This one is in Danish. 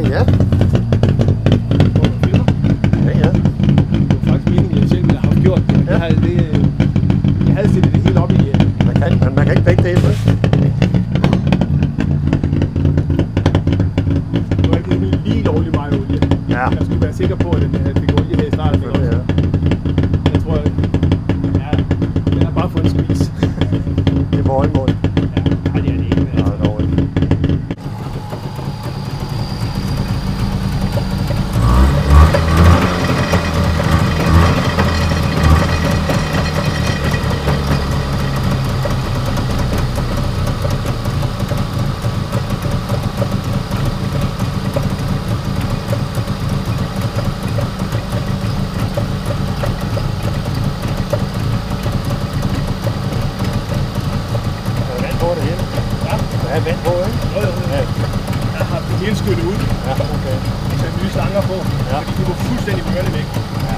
Ja, ja. Ja, ja. Det var faktisk meningen, at jeg selv ville have haft gjort det. Ja. Jeg havde stillet det helt op i. Man kan ikke begge dele, vel? Nu er det lige lovlig meget olie. Ja. Jeg skulle være sikker på, at den fik olie her i starten. Ja, ja. Jeg tror, den har bare fået en skvis. Det er på øjenmål. Nej, det er det ikke. Ja, dårligt. Der er vand på, ikke? Jo. Jeg har det hele skyllet ud. Ja, okay. Så nye slanger på, Ja. fordi de var fuldstændig mørende væk. Ja.